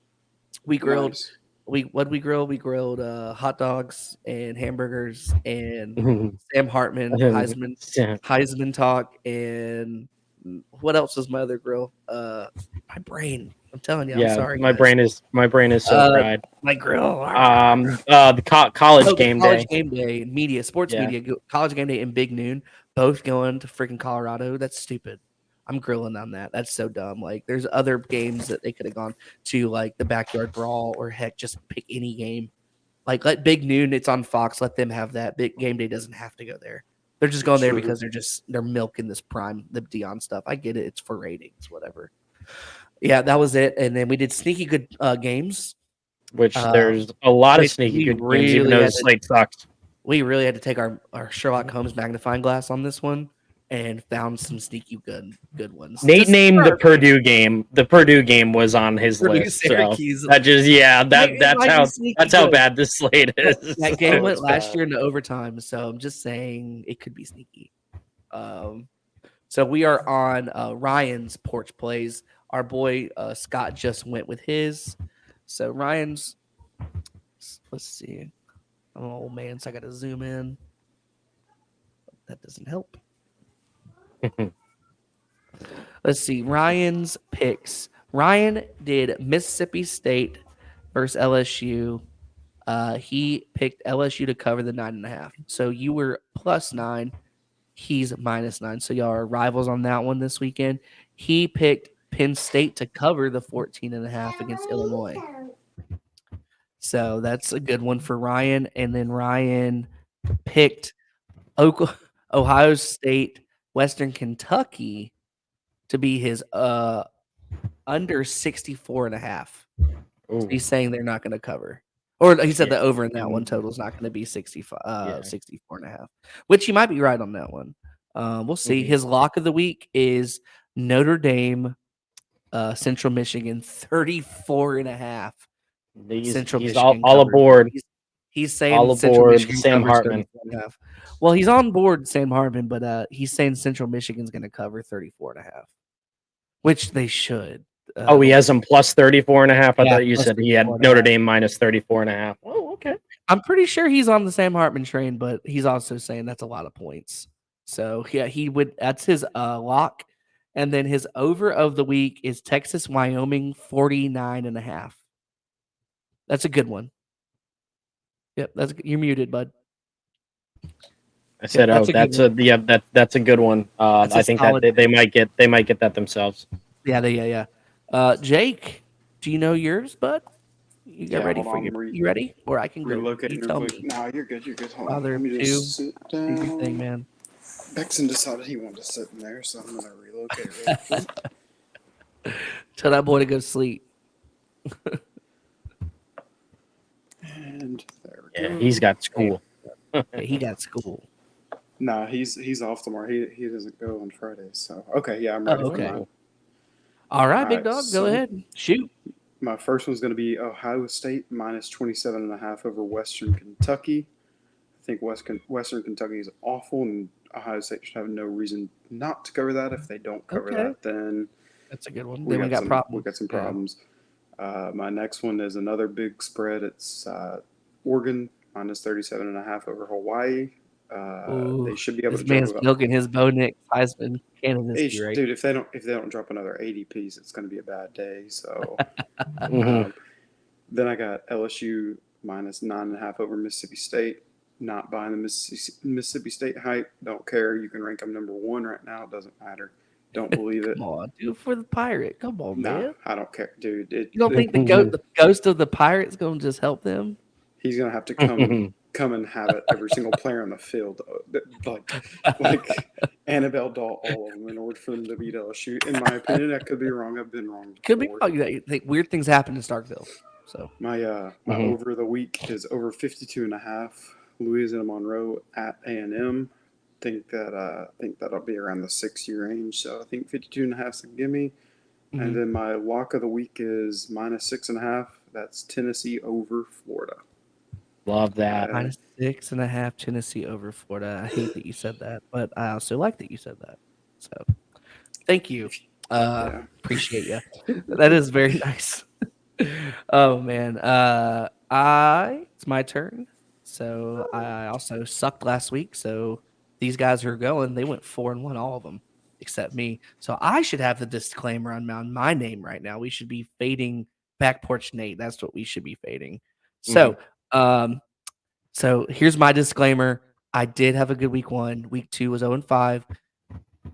We grilled Nice. we grill? We grilled hot dogs and hamburgers and Sam Hartman Heisman talk and what else was my other grill? My brain. I'm telling you, I'm Yeah, sorry, my guys. brain is so Uh, fried. my grill. The college The game college day. game day, media, sports Yeah. media, college game day and Big Noon, both going to freaking Colorado. That's stupid. I'm grilling on that. That's so dumb. Like, there's other games that they could have gone to, like the Backyard Brawl, or heck, just pick any game. Like, let Big Noon, it's on Fox. Let them have that. Big Game Day doesn't have to go there. They're just going there True. because they're milking this prime, the Dion stuff. I get it. It's for ratings, whatever. Yeah, that was it. And then we did sneaky good games. Which there's a lot of which sneaky we good games, even really though had the to- slate sucks. We really had to take our Sherlock Holmes magnifying glass on this one and found some sneaky good ones. Nate Just named the for- Purdue game. The Purdue game was on his Purdue, list. So Syracuse. that just It might be sneaky that's how good. bad this slate is. That game So went it's last bad. year into overtime, so I'm just saying it could be sneaky. So we are on Ryan's Porch Plays. Our boy Scott just went with his. So Ryan's, let's see. I'm an old man, so I got to zoom in. That doesn't help. Let's see. Ryan's picks. Ryan did Mississippi State versus LSU. He picked LSU to cover the 9.5. So you were +9. He's -9. So y'all are rivals on that one this weekend. He picked Penn State to cover the 14.5 against Illinois. So that's a good one for Ryan. And then Ryan picked Ohio State, Western Kentucky to be his under 64.5. So he's saying they're not going to cover. Or he said the over in that one total is not going to be 64.5, which he might be right on that one. We'll see. His lock of the week is Notre Dame, Central Michigan, 34.5. He's all aboard. He's saying all Central aboard Michigan Sam covers Hartman. 34.5. Well, he's on board Sam Hartman, but he's saying Central Michigan's going to cover 34.5, which they should. He has him plus 34.5. I thought you said he had Notre 34.5. Dame minus 34.5. Oh, okay. I'm pretty sure he's on the Sam Hartman train, but he's also saying that's a lot of points. So yeah, he would. That's his lock, and then his over of the week is Texas Wyoming 49.5. That's a good one. Yep, you're muted, bud. I said, that's a good one. I think solid. That they might get that themselves. Yeah. Jake, do you know yours, bud? You get ready for you ready? Or I can go. Relocate. Tell me. No, you're good. You're good. Hold on. Let me just sit down. Do your thing, man. Bexon decided he wanted to sit in there, so I'm gonna relocate real quick. Tell that boy to go to sleep. And there we go. Yeah, he's got school. He got school. Nah, he's off tomorrow. He doesn't go on Fridays. So okay, yeah, I'm ready for mine. All right, big dog, go ahead. Shoot. My first one's going to be Ohio State minus 27.5 over Western Kentucky. I think Western Kentucky is awful, and Ohio State should have no reason not to cover that. If they don't cover that, then that's a good one. We got some Yeah. problems. My next one is another big spread. It's Oregon minus 37.5 over Hawaii. They should be able to. This man's milking his Bo Nix Heisman candidacy, right? Dude, if they don't drop another 80 piece, it's going to be a bad day. So, then I got LSU minus 9.5 over Mississippi State. Not buying the Mississippi State hype. Don't care. You can rank them number 1 right now. It doesn't matter. Don't believe it. Come on, dude, for the Pirate. Come on, man. I don't care, dude. You don't think the ghost of the Pirate's going to just help them? He's going to have to come and have it, every single player on the field, like Annabelle Doll, all of them, in order for them to beat LSU. In my opinion, I could be wrong. I've been wrong. Could be wrong. Weird things happen in Starkville. So my over the week is over 52.5. Louisiana Monroe at A&M. Think that'll be around the 6-year range. So I think 52.5 is a gimme. Mm-hmm. And then my lock of the week is minus 6.5. That's Tennessee over Florida. Love that. Minus 6.5 Tennessee over Florida. I hate that you said that, but I also like that you said that. So thank you. Appreciate you. That is very nice. Oh man. It's my turn. So I also sucked last week. So these guys who are going, they went 4-1, all of them, except me. So I should have the disclaimer on my name right now. We should be fading Back Porch Nate. That's what we should be fading. So, so here's my disclaimer. I did have a good week 1. Week 2 was 0-5.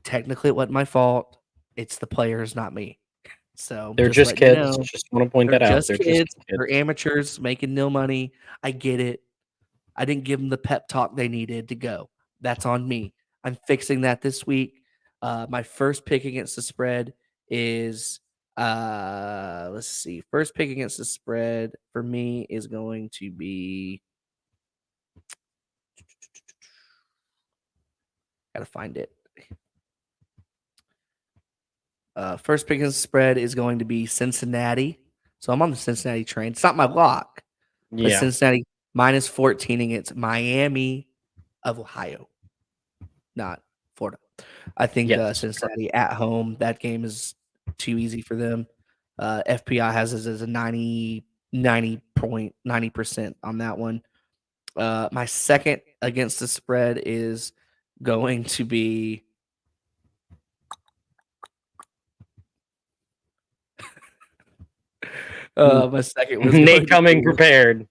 Technically, it wasn't my fault. It's the players, not me. So They're just just letting you kids. know. Just want to point They're that out. just They're just kids. kids. They're amateurs making no money. I get it. I didn't give them the pep talk they needed to go. That's on me. I'm fixing that this week. My first pick against the spread is let's see. First pick against the spread for me is going to be gotta find it. First pick against the spread is going to be Cincinnati. So I'm on the Cincinnati train. It's not my lock, but Yeah. Cincinnati minus 14 against Miami of Ohio, not Florida. I think Yes. Cincinnati at home, that game is too easy for them. FPI has us as a 90% on that one. My second against the spread is going to be my second was going Nate to coming be, prepared.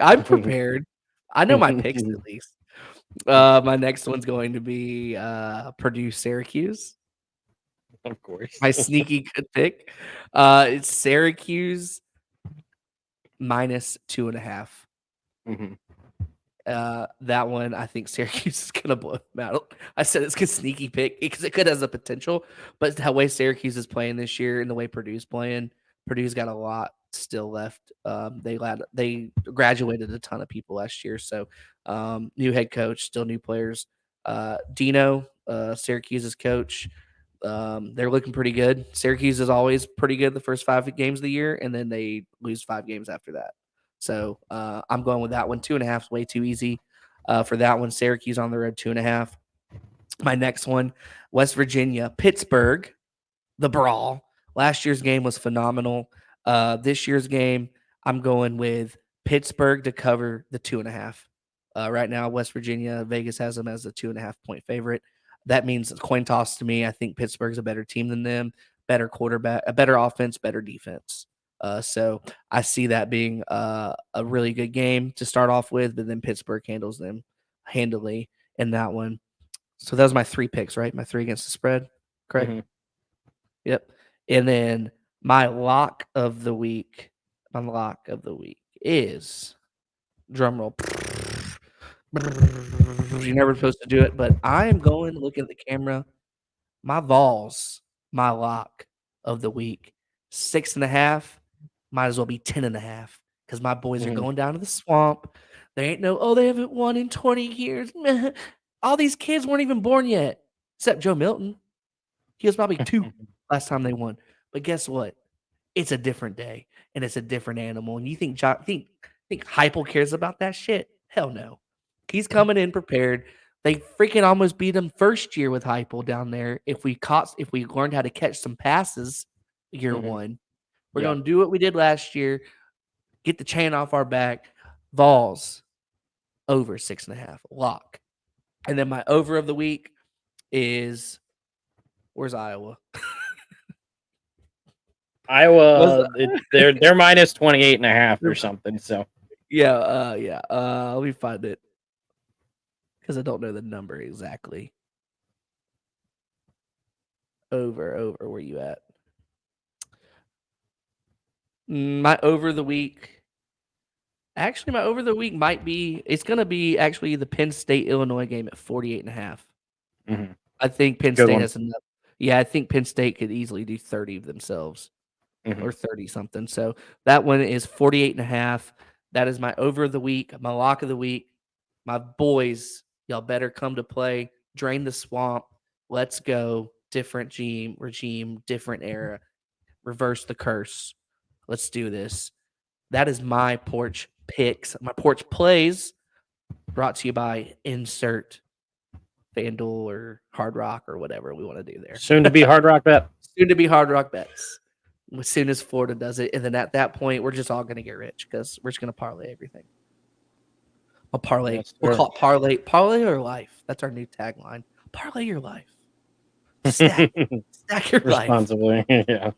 I'm prepared. I know my picks at least. My next one's going to be Purdue Syracuse. Of course. My sneaky good pick. It's Syracuse minus 2.5. That one, I think Syracuse is going to blow them out. I said it's a sneaky pick because it could have the potential, but the way Syracuse is playing this year and the way Purdue's playing, Purdue's got a lot still left. They graduated a ton of people last year, so new head coach, still new players. Dino, Syracuse's coach, they're looking pretty good. Syracuse is always pretty good the first 5 games of the year, and then they lose 5 games after that. So I'm going with that one. 2.5 is way too easy for that one. Syracuse on the road, 2.5. My next one, West Virginia, Pittsburgh, the brawl. Last year's game was phenomenal. This year's game, I'm going with Pittsburgh to cover the 2.5. Right now, West Virginia, Vegas has them as a 2.5-point favorite. That means a coin toss to me. I think Pittsburgh's a better team than them, better quarterback, a better offense, better defense. So I see that being a really good game to start off with, but then Pittsburgh handles them handily in that one. So that was my 3 picks, right? My 3 against the spread, correct? Yep. And then my lock of the week is drum roll. You're never supposed to do it, but I am going to look at the camera. My Vols, my lock of the week, 6.5. Might as well be 10.5 because my boys are going down to the swamp. They ain't they haven't won in 20 years. All these kids weren't even born yet, except Joe Milton. He was probably 2 last time they won. But guess what? It's a different day and it's a different animal. And you think Heupel cares about that shit? Hell no. He's coming in prepared. They freaking almost beat him first year with Heupel down there. If we learned how to catch some passes year 1, we're going to do what we did last year. Get the chain off our back. Vols over 6.5 lock. And then my over of the week is where's Iowa? Iowa, they're minus 28.5 or something. So yeah. Let me find it because I don't know the number exactly. Over. Where you at? My over the week. Actually, my over the week might be. It's going to be actually the Penn State Illinois game at 48.5. I think Penn State has enough. Yeah, I think Penn State could easily do 30 of themselves. Or 30 something. So that one is 48.5. That is my over of the week, my lock of the week. My boys, y'all better come to play. Drain the swamp. Let's go. Different regime, different era. Reverse the curse. Let's do this. That is my porch picks. My porch plays brought to you by insert FanDuel or Hard Rock or whatever we want to do there. soon to be Hard Rock Bet. Soon to be Hard Rock Bets. as soon as Florida does it, and then at that point, we're just all going to get rich because we're just going to parlay everything. A parlay. Yes, We'll sir. call it parlay your life. That's our new tagline. Parlay your life. Stack your life Responsibly. Yeah.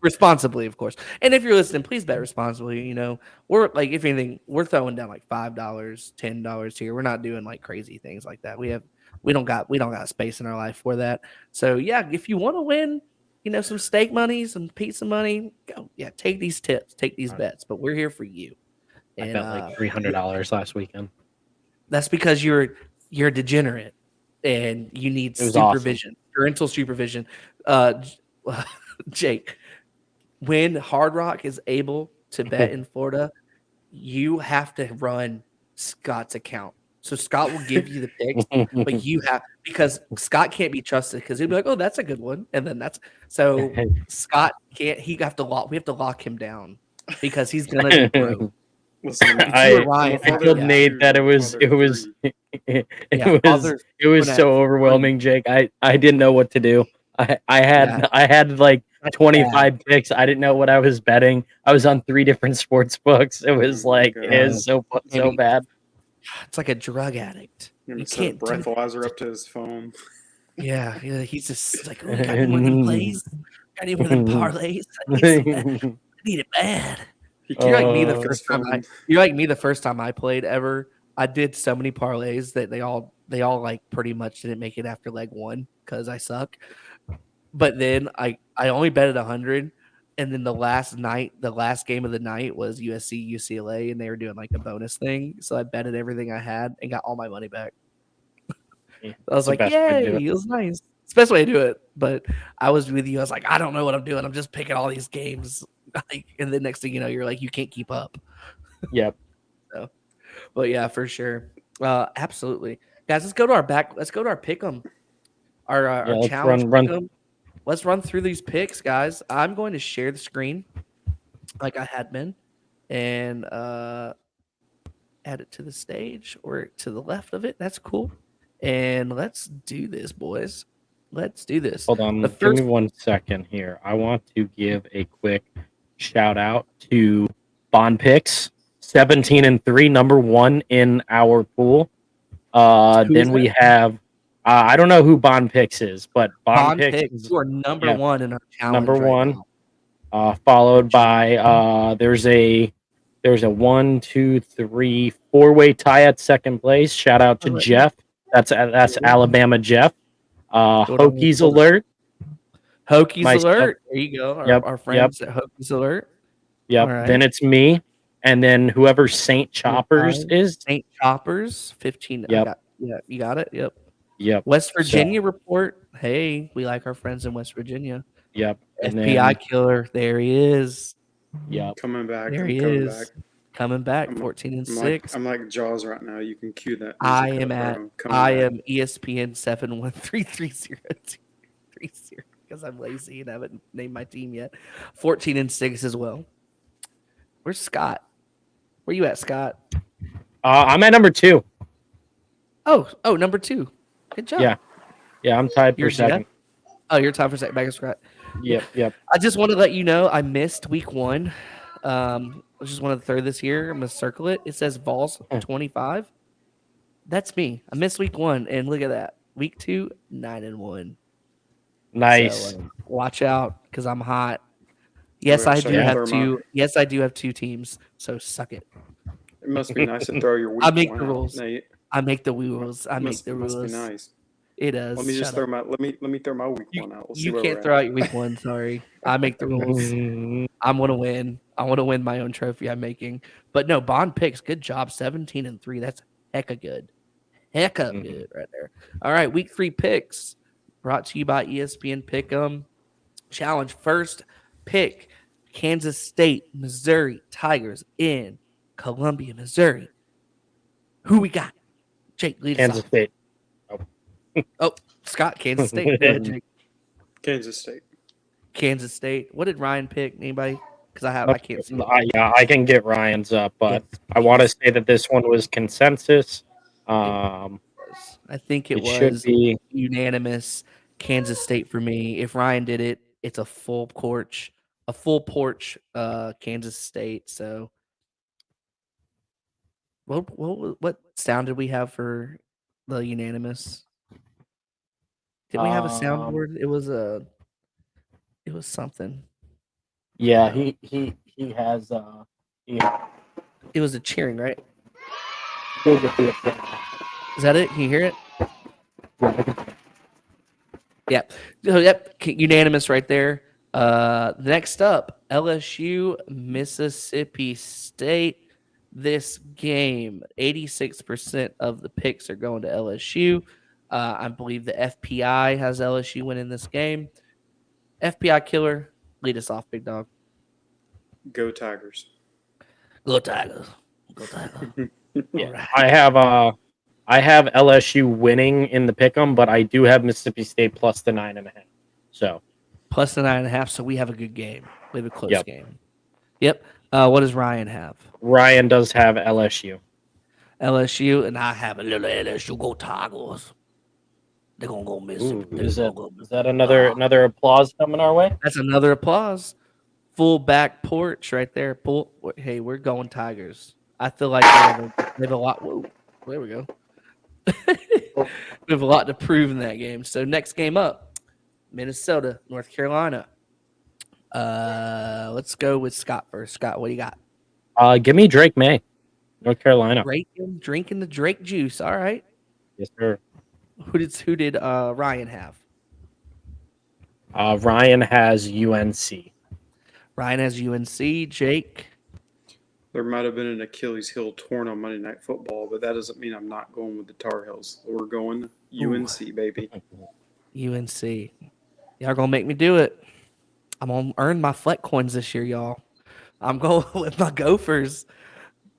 responsibly, of course. And if you're listening, please bet responsibly. You know, we're like, if anything, we're throwing down like $5, $10 here. We're not doing like crazy things like that. We don't got space in our life for that. So yeah, if you want to win, you know, some steak money, some pizza money, go. Yeah, take these tips, take these bets. But we're here for you. I And bet like $300 last weekend. that's because you're a degenerate and you need It was supervision, parental supervision. Jake, when Hard Rock is able to bet in Florida, you have to run Scott's account. So Scott will give you the picks, but you have, because Scott can't be trusted because he'll be like, "Oh, that's a good one," and then that's so Scott can't. We have to lock him down because he's gonna be broke. Listen, I Ryan, told Nate that it was so overwhelming, Jake. I didn't know what to do. I had like 25 picks. I didn't know what I was betting. I was on 3 different sports books. It was like it was so bad. It's like a drug addict. You You can't can't breathalyzer up to his phone. Yeah, he's just like, oh, got any more than plays? Got any more than parlays? I need it bad. You're like me the first time. You're like me the first time I played ever. I did so many parlays that they all like pretty much didn't make it after leg 1 because I suck. But then I only betted 100, and then the last game of the night was USC UCLA, and they were doing like a bonus thing. So I betted everything I had and got all my money back. I was like, yay, it was nice. It's the best way to do it. But I was with you. I was like, I don't know what I'm doing. I'm just picking all these games. And the next thing you know, you're like, you can't keep up. Yep. So, but yeah, for sure. Absolutely. Guys, let's go to our Pickem. Our challenge. Let's run through these picks, guys. I'm going to share the screen like I had been and add it to the stage or to the left of it. That's cool. And let's do this, boys. Let's do this. Hold on. Give me 1 second here. I want to give a quick shout out to Bond Picks, 17-3, number 1 in our pool. Then we have, I don't know who Bond Picks is, but Bond Picks you are number 1 in our challenge. Number 1, followed by there's a 1, 2, 3, 4-way tie at second place. Shout out to Jeff. That's Alabama Jeff. Hokies alert. Hokies alert. There you go. Our friends at Hokies alert. Yep. Right. Then it's me, and then whoever Saint Choppers is. Saint Choppers 15. Yep. You got it. Yep. Yep. West Virginia report. Hey, we like our friends in West Virginia. Yep. And FPI killer. There he is. Yep. Coming back. There he is. Coming back. 14-6. I'm like Jaws right now. You can cue that. I am ESPN 7133030 because I'm lazy and haven't named my team yet. 14-6 as well. Where's Scott? Where you at, Scott? I'm at number 2. Oh, number 2. Good job. Yeah, I'm tied for second. Oh, you're tied for second. Back, Scott. Yep. I just want to let you know I missed week 1. I just wanted to throw this here. I'm gonna circle it. It says Vols 25. That's me. I missed week 1, and look at that. Week 2, 9-1. Nice. So, watch out, because I'm hot. Yes, I do have 2. Yes, I do have 2 teams. So suck it. It must be nice to throw your week. I make the rules. Nate. I make the rules. I make the rules. Must be nice. It does. Let me just throw my let me throw my week 1 out. You can't throw out your week 1. Sorry, I make the rules. I'm gonna win. I want to win my own trophy I'm making. But no, Bond Picks. Good job. 17-3. That's hecka good. Hecka good right there. All right, week 3 picks brought to you by ESPN Pickem. Challenge first pick: Kansas State, Missouri Tigers in Columbia, Missouri. Who we got? Jake, lead us off. Kansas State. Oh, Scott, Kansas State. Go ahead, Jake. Kansas State. Kansas State. What did Ryan pick? Anybody? Because I can't see. I can get Ryan's up, but I want to say that this one was consensus. I think it was should be unanimous. Kansas State for me. If Ryan did it, it's a full Porch. a full Porch, Kansas State. So, what sound did we have for the unanimous? Didn't we have a soundboard? It was something. Yeah, No. he has It was a cheering, right? he'll get the Is that it? Can you hear it? Yeah. So, yep. Unanimous right there. Next up, LSU, Mississippi State. This game, 86% of the picks are going to LSU. I believe the FPI has LSU winning this game. FPI killer, lead us off, big dog. Go Tigers. Go Tigers. Go Tigers. Yeah, All right. I have LSU winning in the pick'em, but I do have Mississippi State plus the 9.5. So Plus the 9.5, so we have a good game. We have a close Yep. game. Yep. What does Ryan have? Ryan does have LSU. LSU, and I have a little LSU. Go Tigers. They're gonna go Mississippi. Is that another applause coming our way? That's another applause. Full back Porch right there. Hey, we're going Tigers. I feel like they have a lot. Whoa, there we go. We have a lot to prove in that game. So next game up, Minnesota, North Carolina. Let's go with Scott first. Scott, what do you got? Give me Drake May, North Carolina. Drinking the Drake juice. All right. Yes, sir. Who did Ryan have? Ryan has UNC. Ryan has UNC. Jake. There might have been an Achilles heel torn on Monday Night Football, but that doesn't mean I'm not going with the Tar Heels. We're going UNC, baby. UNC. Y'all gonna make me do it. I'm gonna earn my fleck coins this year, y'all. I'm going with my Gophers.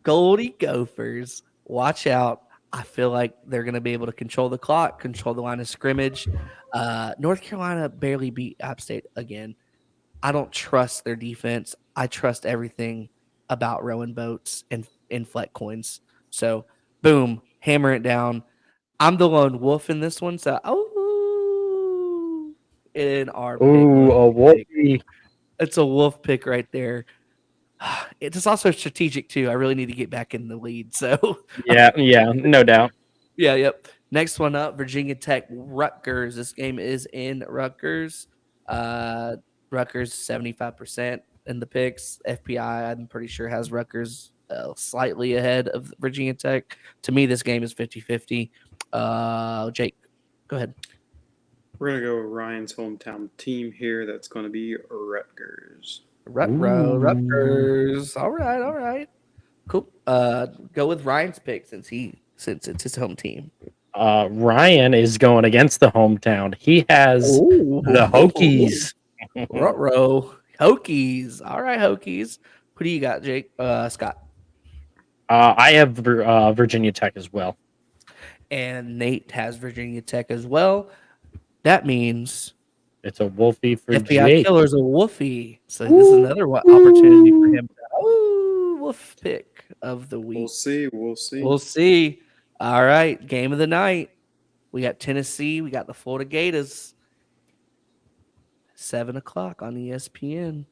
Goldie Gophers. Watch out. I feel like they're gonna be able to control the clock, control the line of scrimmage. North Carolina barely beat App State again. I don't trust their defense. I trust everything about rowing boats and fleck coins. So, boom, hammer it down. I'm the lone wolf in this one. So, in our pick. Ooh, a Wolfie. It's a wolf pick right there. It's also strategic too. I really need to get back in the lead. So, Yeah, no doubt. yeah, yep. Next one up, Virginia Tech, Rutgers. This game is in Rutgers. Rutgers 75% in the picks. FPI, I'm pretty sure, has Rutgers slightly ahead of Virginia Tech. To me, this game is 50-50. Jake, go ahead. We're going to go with Ryan's hometown team here. That's going to be Rutgers. Rutgers. All right. Cool. Go with Ryan's pick since it's his home team. Ryan is going against the hometown. He has the Hokies. Ruh-roh. Hokies. All right, Hokies. Who do you got, Jake? Scott. I have Virginia Tech as well. And Nate has Virginia Tech as well. That means it's a Wolfie for FBI Jake. Killer's a Wolfie. So this is another opportunity for him. Wolf pick of the week. We'll see. All right, game of the night. We got Tennessee. We got the Florida Gators. 7:00 on ESPN.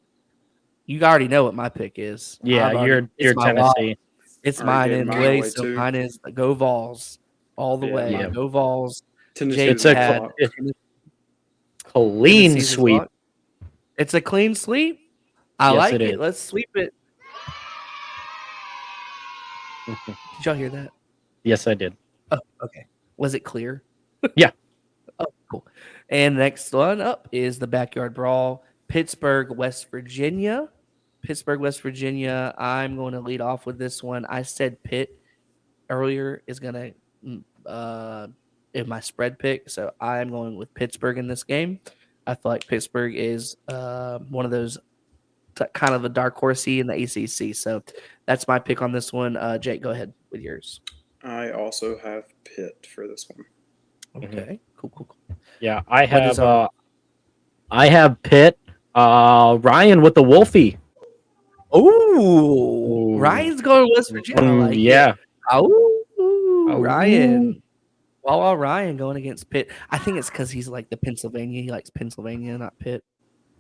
You already know what my pick is. Yeah, you're Tennessee. It's mine anyway. So mine is go Vols all the way. Yeah. Go Vols. It's a clean sweep. It's a clean sweep. I Yes, like it it. is. Let's sweep it. Did y'all hear that? Yes, I did. Oh, okay. Was it clear? Yeah. Oh, cool. And next one up is the Backyard Brawl, Pittsburgh, West Virginia. I'm going to lead off with this one. I said Pitt earlier is going to in my spread pick, so I'm going with Pittsburgh in this game. I feel like Pittsburgh is one of those kind of a dark horsey in the ACC. So that's my pick on this one. Jake, go ahead with yours. I also have Pitt for this one. Okay, cool. Yeah, I have Pitt. Ryan with the Wolfie. Ooh, Ryan's going to West Virginia. Like yeah. Ryan. Ryan going against Pitt. I think it's because he's like the Pennsylvania. He likes Pennsylvania, not Pitt.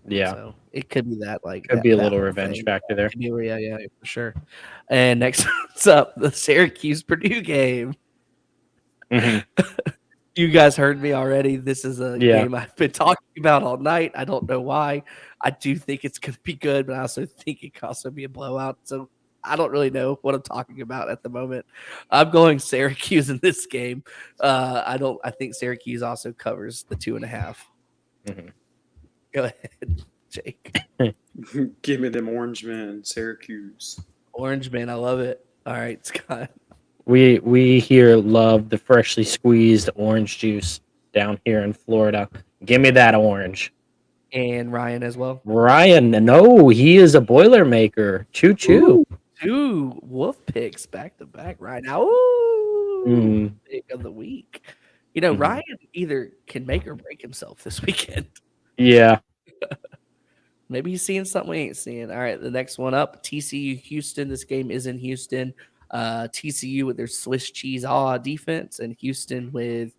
Yeah, So it could be that, like could be a that little whole revenge thing. factor there. Could be, yeah, for sure. And next what's up, the Syracuse Purdue game. Mhm. You guys heard me already. This is a Yeah. game I've been talking about all night. I don't know why. I do think it's going to be good, but I also think it could also be a blowout. So I don't really know what I'm talking about at the moment. I'm going Syracuse in this game. I think Syracuse also covers the 2.5. Mhm. Go ahead, Jake. Give me them orange men, Syracuse. Orange man, I love it. All right, Scott. We here love the freshly squeezed orange juice down here in Florida. Give me that orange. And Ryan as well. Ryan, no, he is a Boilermaker. Choo choo. Ooh, 2 wolf picks back to back right now. Ooh, Mm. pick of the week. You know, Mhm. Ryan either can make or break himself this weekend. Yeah. Maybe he's seeing something we ain't seeing. All right, the next one up, TCU Houston. This game is in Houston. TCU with their Swiss cheese defense, and Houston with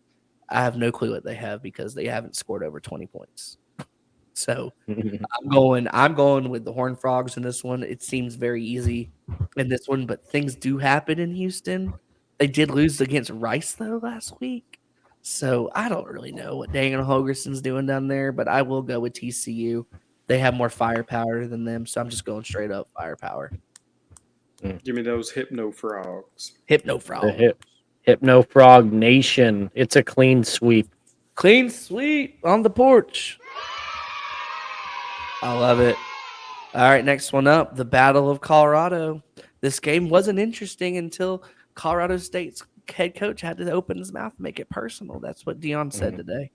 I have no clue what they have because they haven't scored over 20 points. So I'm going with the Horned Frogs in this one. It seems very easy in this one, but things do happen in Houston. They did lose against Rice though last week. So I don't really know what Daniel Holgerson's doing down there, but I will go with TCU. They have more firepower than them, so I'm just going straight up firepower. Give me those Hypno Frogs. Hypno The Frog. Hypno Frog Nation. It's a clean sweep. Clean sweep on the porch. I love it. All right, next one up, the Battle of Colorado. This game wasn't interesting until Colorado State's head coach had to open his mouth and make it personal. That's what Dion said Mhm. today.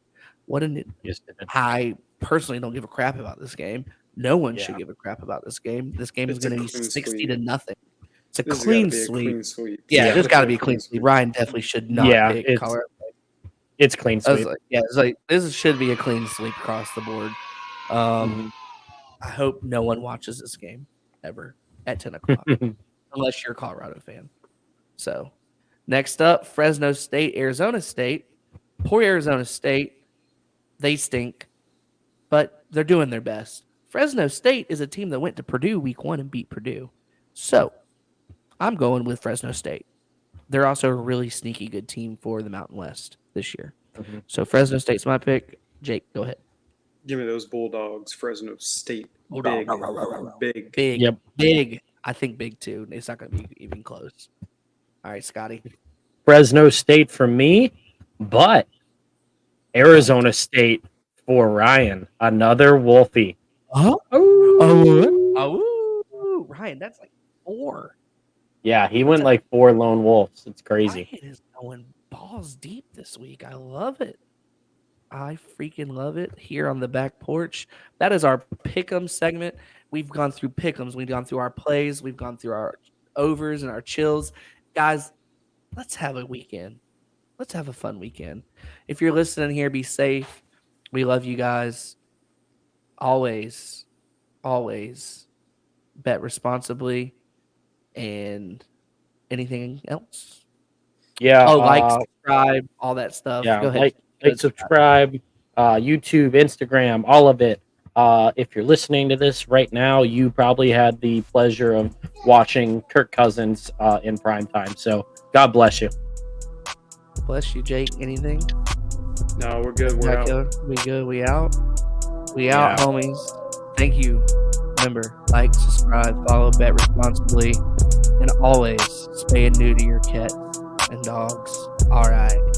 What an Yes, I personally don't give a crap about this game. No one Yeah. should give a crap about this game. This game is It's a going to be clean 60 sweep. to nothing. It's a This has got to clean be a sweep. clean sweep. Yeah, Yeah. there's got to be a Definitely clean sweep. Ryan definitely should not Yeah, pick it's Colorado. it's clean I was sweep. like, yeah, it's like this should be a clean sweep across the board. Mhm. I hope no one watches this game ever at 10 o'clock, unless you're a Colorado fan. So, next up, Fresno State, Arizona State. Poor Arizona State. They stink, but they're doing their best. Fresno State is a team that went to Purdue week 1 and beat Purdue. So, I'm going with Fresno State. They're also a really sneaky good team for the Mountain West this year. Mhm. So, Fresno State's my pick. Jake, go ahead. Give me those Bulldogs, Fresno State. Bulldog. Big. Big. Yep. Big. I think big too. It's not going to be even close. All right, Scotty. Fresno State for me, but Arizona State for Ryan. Another Wolfie. Huh? Oh, Ryan, that's like 4. Yeah, he went like 4 lone wolves. It's crazy. Ryan is going balls deep this week. I love it. I freaking love it here on the back porch. That is our Pickem segment. We've gone through Pickems. We've gone through our plays. We've gone through our overs and our chills. Guys, let's have a weekend. Let's have a fun weekend. If you're listening here, be safe. We love you guys. Always, always bet responsibly. And anything else? Yeah. Oh, like, subscribe, all that stuff. Yeah, Go ahead. like, subscribe, YouTube, Instagram, all of it. If you're listening to this right now, you probably had the pleasure of watching Kirk Cousins in prime time. So God bless you. Bless you, Jake. Anything? No, we're good. We're out. We good. We out. We Yeah. out, homies. Thank you. Remember, like, subscribe, follow, bet responsibly, and always spay and neuter your cats and dogs. All right.